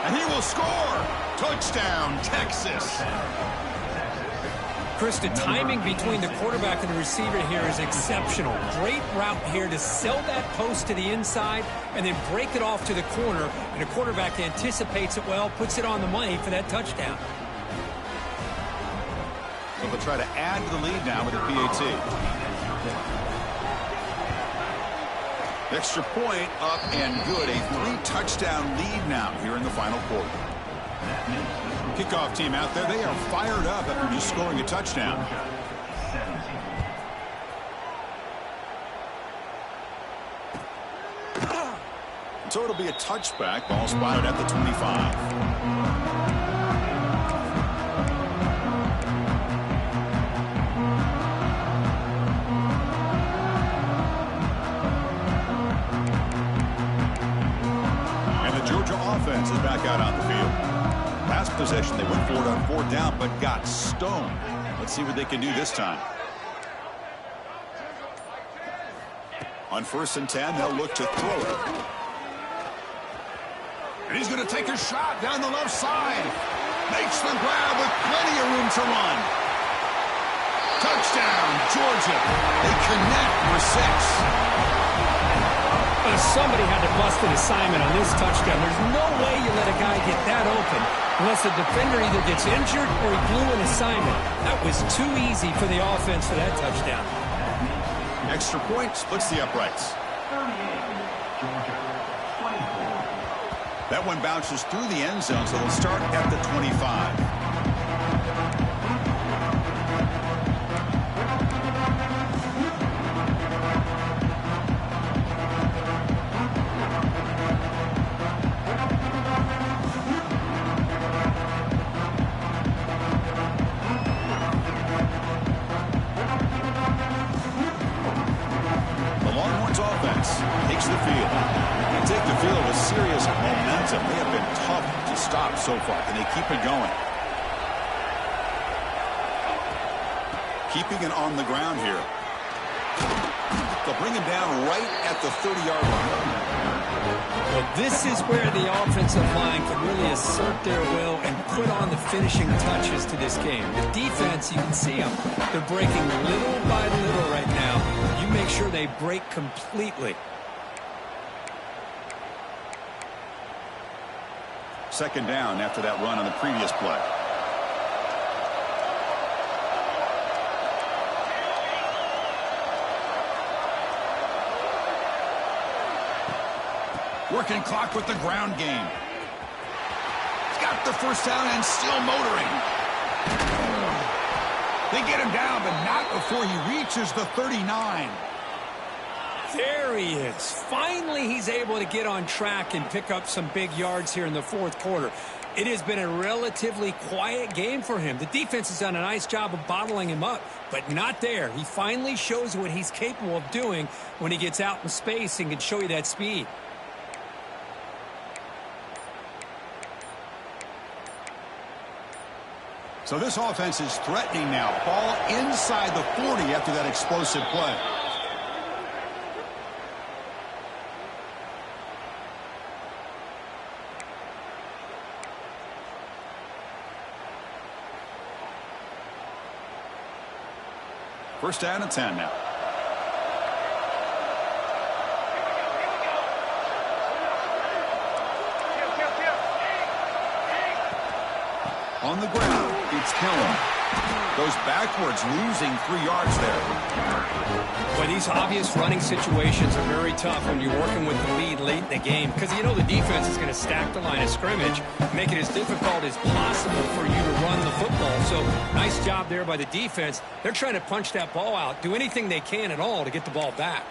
And he will score. Touchdown, Texas. Chris, the timing between the quarterback and the receiver here is exceptional. Great route here to sell that post to the inside and then break it off to the corner. And the quarterback anticipates it well, puts it on the money for that touchdown. So they'll try to add to the lead now with a PAT. Extra point up and good. A 3-touchdown lead now here in the final quarter. Kickoff team out there. They are fired up after just scoring a touchdown. So it'll be a touchback. Ball spotted at the 25. Offense is back out on the field. Last possession, they went for it on fourth down, but got stoned. Let's see what they can do this time. On 1st and 10, they'll look to throw it. And he's going to take a shot down the left side. Makes the grab with plenty of room to run. Touchdown, Georgia. They connect for 6. Somebody had to bust an assignment on this touchdown. There's no way you let a guy get that open unless the defender either gets injured or he blew an assignment. That was too easy for the offense for that touchdown. Extra point splits the uprights. That one bounces through the end zone, so they'll start at the 25. Takes the field. They take the field with serious momentum. They have been tough to stop so far. Can they keep it going? Keeping it on the ground here. They'll bring him down right at the 30-yard line. Well, this is where the offensive line can really assert their will and put on the finishing touches to this game. The defense, you can see them. They're breaking little by little right now. You make sure they break completely. Second down after that run on the previous play. Working clock with the ground game. He's got the first down and still motoring. They get him down, but not before he reaches the 39. There he is. Finally, he's able to get on track and pick up some big yards here in the fourth quarter. It has been a relatively quiet game for him. The defense has done a nice job of bottling him up, but not there. He finally shows what he's capable of doing when he gets out in space and can show you that speed. So this offense is threatening now. Ball inside the 40 after that explosive play. First down and 10 now. On the ground, it's Kellen. Goes backwards, losing 3 yards there. But these obvious running situations are very tough when you're working with the lead late in the game, because you know the defense is going to stack the line of scrimmage, make it as difficult as possible for you to run the football. So nice job there by the defense. They're trying to punch that ball out, do anything they can at all to get the ball back.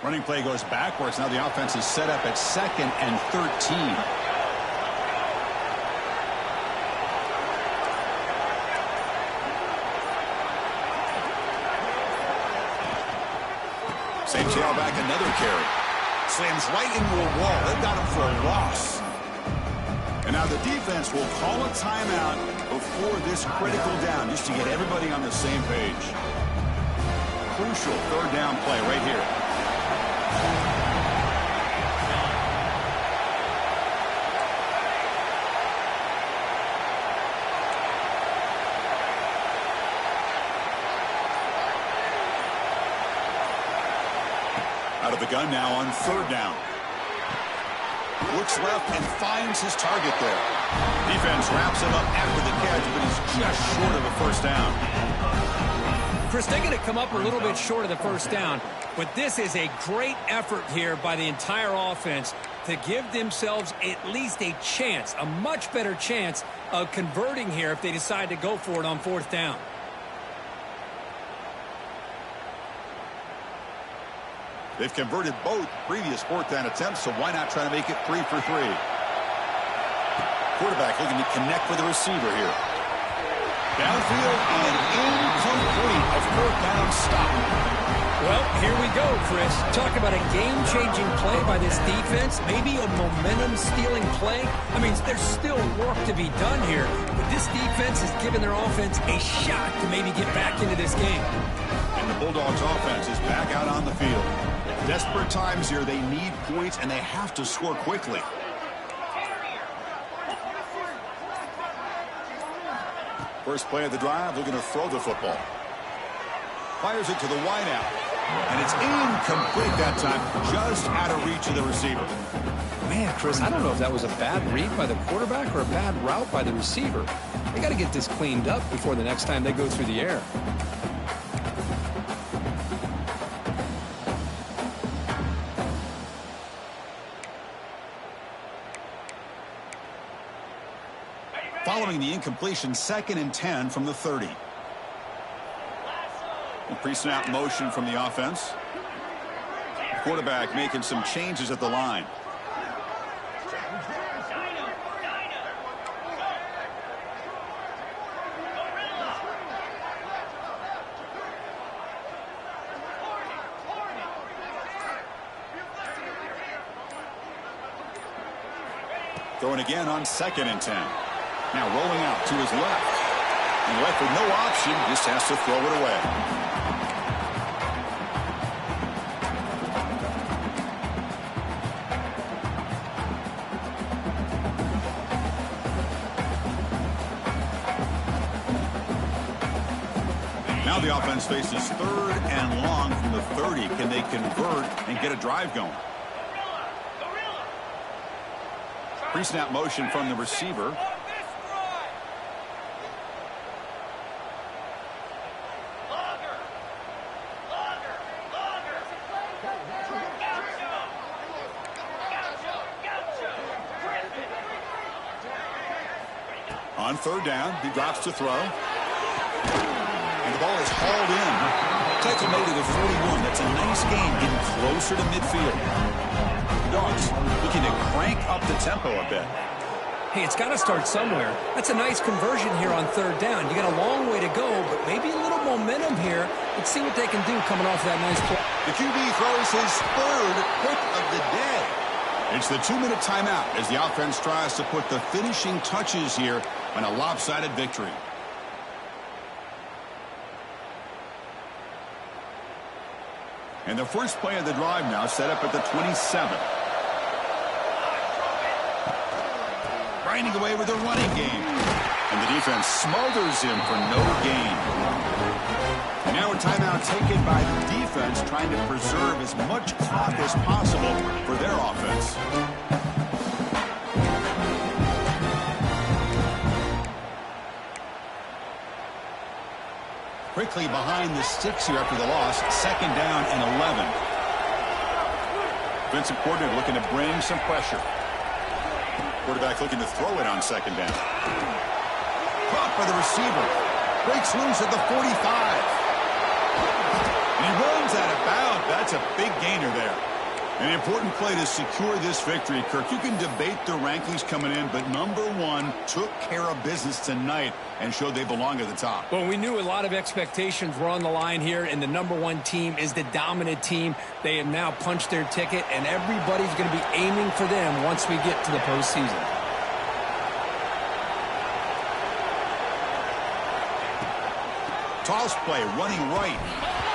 Running play goes backwards. Now the offense is set up at 2nd and 13. Same tailback, another carry. Slams right into a wall. They've got him for a loss. And now the defense will call a timeout before this critical down, just to get everybody on the same page. Crucial third down play right here. Out of the gun now on third down. Looks left and finds his target there. Defense wraps him up after the catch, but he's just short of a first down. Chris, they're going to come up a little bit short of the first down, but this is a great effort here by the entire offense to give themselves at least a chance, a much better chance of converting here if they decide to go for it on fourth down. They've converted both previous fourth down attempts, so why not try to make it 3 for 3? Quarterback looking to connect with the receiver here. Downfield and incomplete. A fourth down stop. Well, here we go, Chris. Talk about a game-changing play by this defense. Maybe a momentum-stealing play. I mean, there's still work to be done here, but this defense has given their offense a shot to maybe get back into this game. And the Bulldogs offense is back out on the field. Desperate times here. They need points, and they have to score quickly. First play of the drive, looking to throw the football. Fires it to the wideout. And it's incomplete that time, just out of reach of the receiver. Man, Chris, I don't know if that was a bad read by the quarterback or a bad route by the receiver. They got to get this cleaned up before the next time they go through the air. Following the incompletion, 2nd and 10 from the 30. Pre-snap motion from the offense. Quarterback making some changes at the line. Throwing again on 2nd and 10. Now rolling out to his left. And left with no option, just has to throw it away. Now the offense faces third and long from the 30. Can they convert and get a drive going? Pre-snap motion from the receiver. On third down, he drops to throw. And the ball is hauled in. Tackle made at the 41. That's a nice gain, getting closer to midfield. Dogs looking to crank up the tempo a bit. Hey, it's got to start somewhere. That's a nice conversion here on third down. You got a long way to go, but maybe a little momentum here. Let's see what they can do coming off that nice play. The QB throws his third pick of the day. It's the 2-minute timeout as the offense tries to put the finishing touches here on a lopsided victory. And the first play of the drive now set up at the 27. Grinding away with a running game. And the defense smothers him for no gain. And now a timeout taken by the defense, trying to preserve as much clock as possible for their offense. Quickly behind the sticks here after the loss. Second down and 11. Vincent Porter looking to bring some pressure. Quarterback looking to throw it on second down. Caught by the receiver. Breaks loose at the 45. And he runs out of bounds. That's a big gainer there. An important play to secure this victory, Kirk. You can debate the rankings coming in, but number one took care of business tonight and showed they belong at the top. Well, we knew a lot of expectations were on the line here, and the number one team is the dominant team. They have now punched their ticket, and everybody's going to be aiming for them once we get to the postseason. Toss play, running right.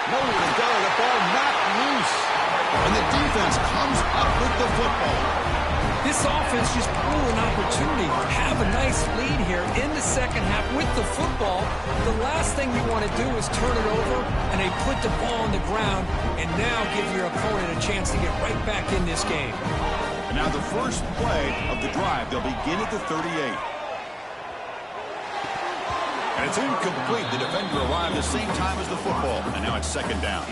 Nowhere to go. The ball knocked loose. And the defense comes up with the football. This offense just blew an opportunity to have a nice lead here in the second half with the football. The last thing you want to do is turn it over, and they put the ball on the ground and now give your opponent a chance to get right back in this game. And now the first play of the drive. They'll begin at the 38. And it's incomplete. The defender arrived the same time as the football. And now it's second down.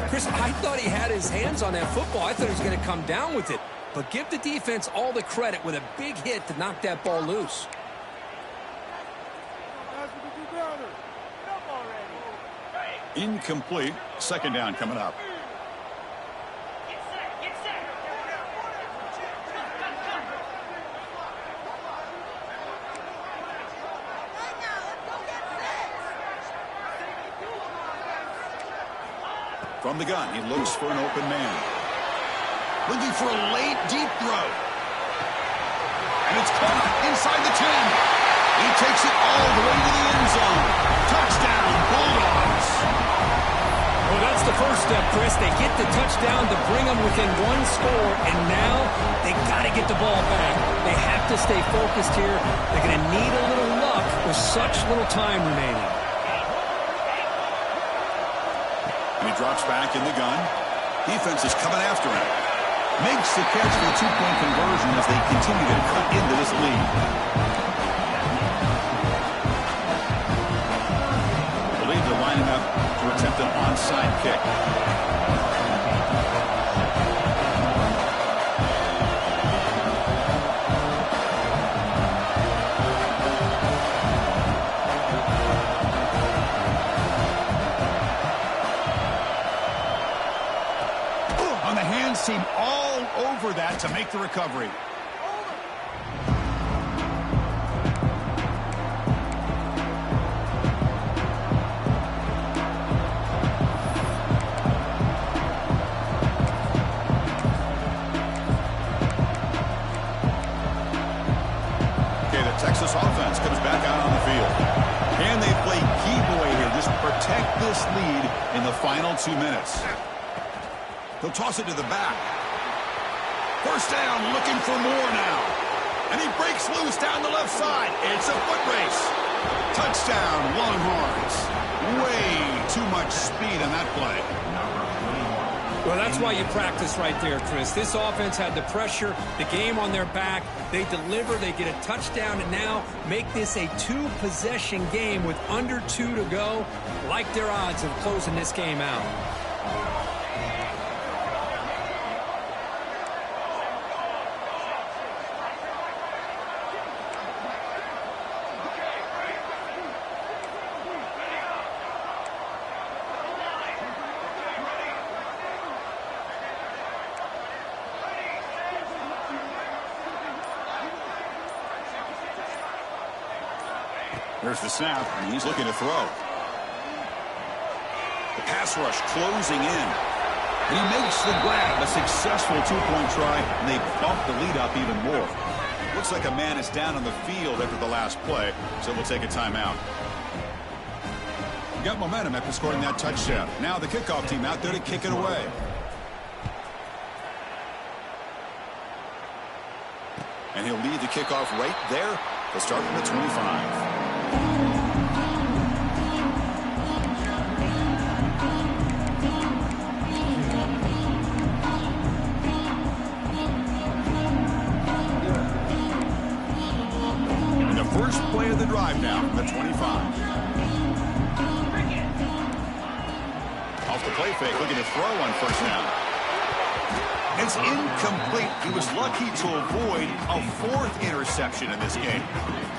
Chris, I thought he had his hands on that football. I thought he was going to come down with it. But give the defense all the credit with a big hit to knock that ball loose. Incomplete. Second down coming up. From the gun, he looks for an open man. Looking for a late, deep throw. And it's caught inside the 10. He takes it all the way to the end zone. Touchdown, Bulldogs. Well, that's the first step, Chris. They get the touchdown to bring them within one score, and now they got to get the ball back. They have to stay focused here. They're going to need a little luck with such little time remaining. And he drops back in the gun. Defense is coming after him. Makes the catch for the two-point conversion as they continue to cut into this lead. I believe they're lining up to attempt an onside kick. On the hands team all over that to make the recovery. Okay, the Texas offense comes back out on the field. Can they play key boy here? Just protect this lead in the final 2 minutes. He'll toss it to the back. First down, looking for more now. And he breaks loose down the left side. It's a foot race. Touchdown, Longhorns. Way too much speed on that play. Well, that's why you practice right there, Chris. This offense had the pressure, the game on their back. They deliver, they get a touchdown, and now make this a two-possession game with under 2 to go. Like their odds of closing this game out. There's the snap, and he's looking to throw. The pass rush closing in. And he makes the grab, a successful two-point try, and they bump the lead up even more. Looks like a man is down on the field after the last play, so we'll take a timeout. Got momentum after scoring that touchdown. Now the kickoff team out there to kick it away. And he'll lead the kickoff right there. They'll start from the 25. And the first play of the drive now from the 25. Off the play fake, looking to throw on first down. It's incomplete. He was lucky to avoid a fourth interception in this game.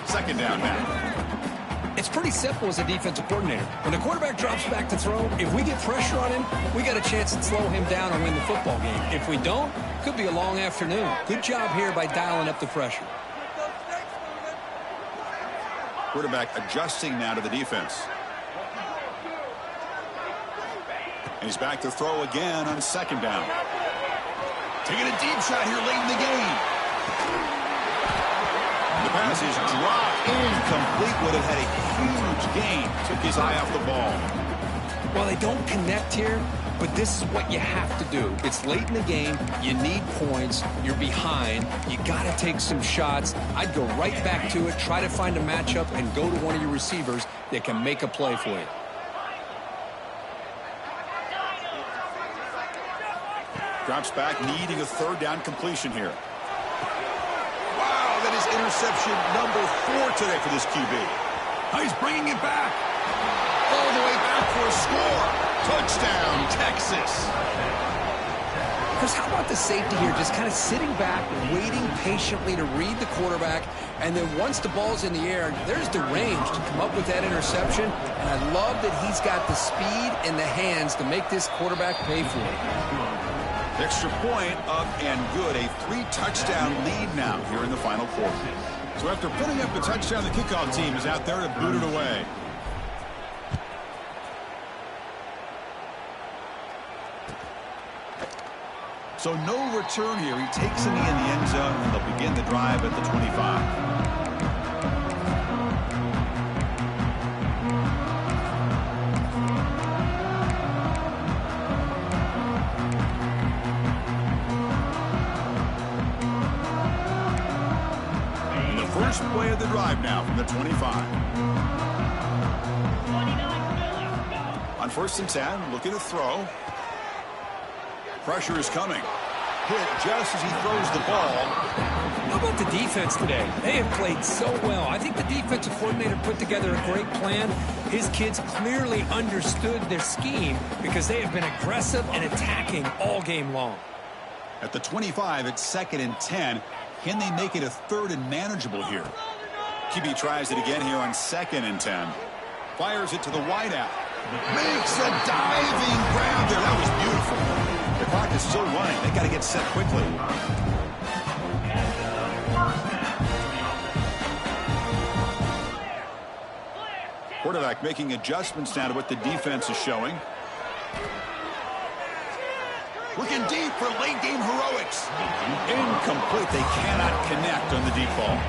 Second down now. It's pretty simple as a defensive coordinator. When the quarterback drops back to throw, if we get pressure on him, we got a chance to slow him down and win the football game. If we don't, could be a long afternoon. Good job here by dialing up the pressure. Quarterback adjusting now to the defense. And he's back to throw again on second down. Taking a deep shot here late in the game. The pass is dropped incomplete. Would have had a huge gain. Took his eye off the ball. Well, they don't connect here, but this is what you have to do. It's late in the game. You need points. You're behind. You got to take some shots. I'd go right back to it, try to find a matchup, and go to one of your receivers that can make a play for you. Drops back, needing a third down completion here. Wow, that is interception number 4 today for this QB. Oh, he's bringing it back. All the way back for a score. Touchdown, Texas. Chris, how about the safety here? Just kind of sitting back, waiting patiently to read the quarterback, and then once the ball's in the air, there's the range to come up with that interception, and I love that he's got the speed and the hands to make this quarterback pay for it. Extra point up and good. A 3-touchdown lead now here in the final quarter. So after putting up a touchdown, the kickoff team is out there to boot it away. So no return here. He takes it in the end zone, and they'll begin the drive at the 25. First play of the drive now from the 25. On 1st and 10, looking to throw. Pressure is coming. Hit just as he throws the ball. How about the defense today? They have played so well. I think the defensive coordinator put together a great plan. His kids clearly understood their scheme because they have been aggressive and attacking all game long. At the 25, it's 2nd and 10. Can they make it a 3rd and manageable here? QB tries it again here on 2nd and 10. Fires it to the wideout. Makes a diving grab there. That was beautiful. The clock is still running. They got to get set quickly. Quarterback making adjustments now to what the defense is showing. Looking deep for late-game heroics. Incomplete. They cannot connect on the deep ball.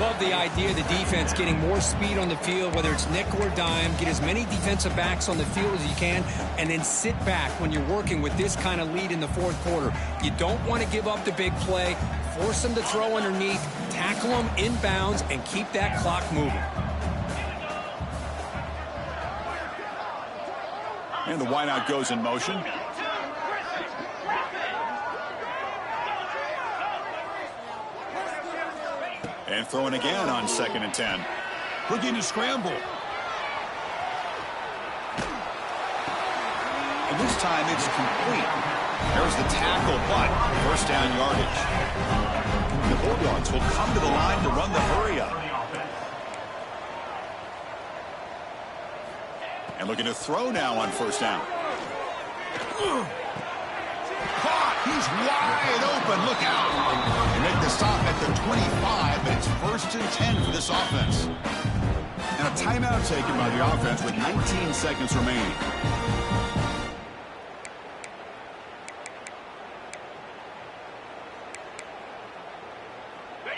Love the idea of the defense getting more speed on the field, whether it's nickel or dime. Get as many defensive backs on the field as you can, and then sit back when you're working with this kind of lead in the 4th quarter. You don't want to give up the big play. Force them to throw underneath, tackle them inbounds, and keep that clock moving. And the wideout goes in motion. And throwing again on 2nd and 10. Looking to scramble. And this time it's complete. There's the tackle, but first down yardage. The Bulldogs will come to the line to run the hurry up. And looking to throw now on 1st down. Caught! He's wide open. Look out. They make the stop at the 25, but it's 1st and 10 for this offense. And a timeout taken by the offense with 19 seconds remaining.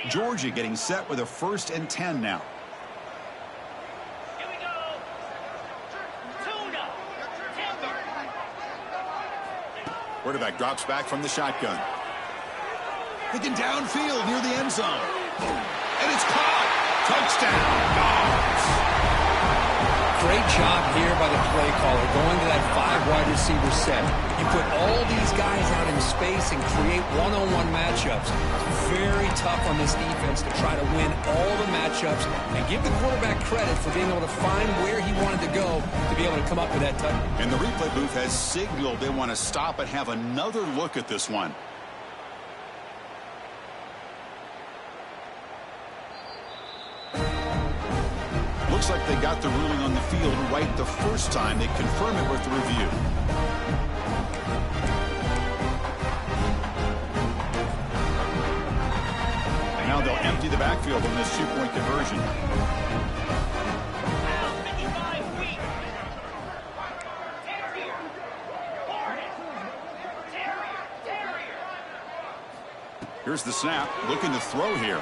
Georgia getting set with a 1st and 10 now. Here we go. Tuna. Timber. Quarterback drops back from the shotgun. Looking downfield near the end zone. And it's caught. Touchdown, Dogs. Great job here by the play caller, going to that 5-wide receiver set. You put all these guys out in space and create one-on-one matchups. Very tough on this defense to try to win all the matchups and give the quarterback credit for being able to find where he wanted to go to be able to come up with that touchdown. And the replay booth has signaled they want to stop and have another look at this one. Looks like they got the ruling on the field right the first time. They confirm it with the review. And now they'll empty the backfield on this 2-point conversion. Here's the snap. Looking to throw here.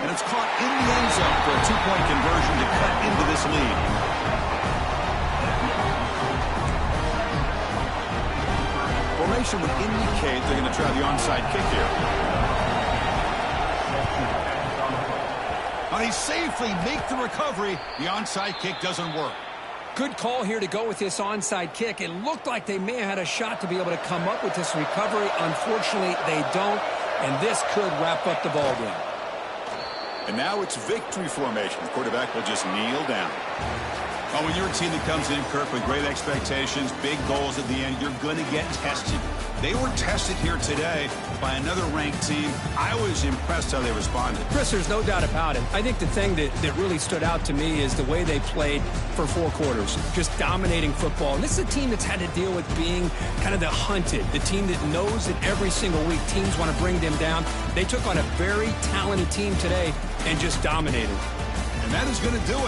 And it's caught in the end zone for a 2-point conversion to cut into this lead. Formation would indicate they're going to try the onside kick here. Now they safely make the recovery. The onside kick doesn't work. Good call here to go with this onside kick. It looked like they may have had a shot to be able to come up with this recovery. Unfortunately, they don't, and this could wrap up the ball game. And now it's victory formation. The quarterback will just kneel down. Well, when you're a team that comes in, Kirk, with great expectations, big goals at the end, you're going to get tested. They were tested here today by another ranked team. I was impressed how they responded. Chris, there's no doubt about it. I think the thing that really stood out to me is the way they played for 4 quarters, just dominating football. And this is a team that's had to deal with being kind of the hunted, the team that knows that every single week teams want to bring them down. They took on a very talented team today and just dominated. And that is going to do it.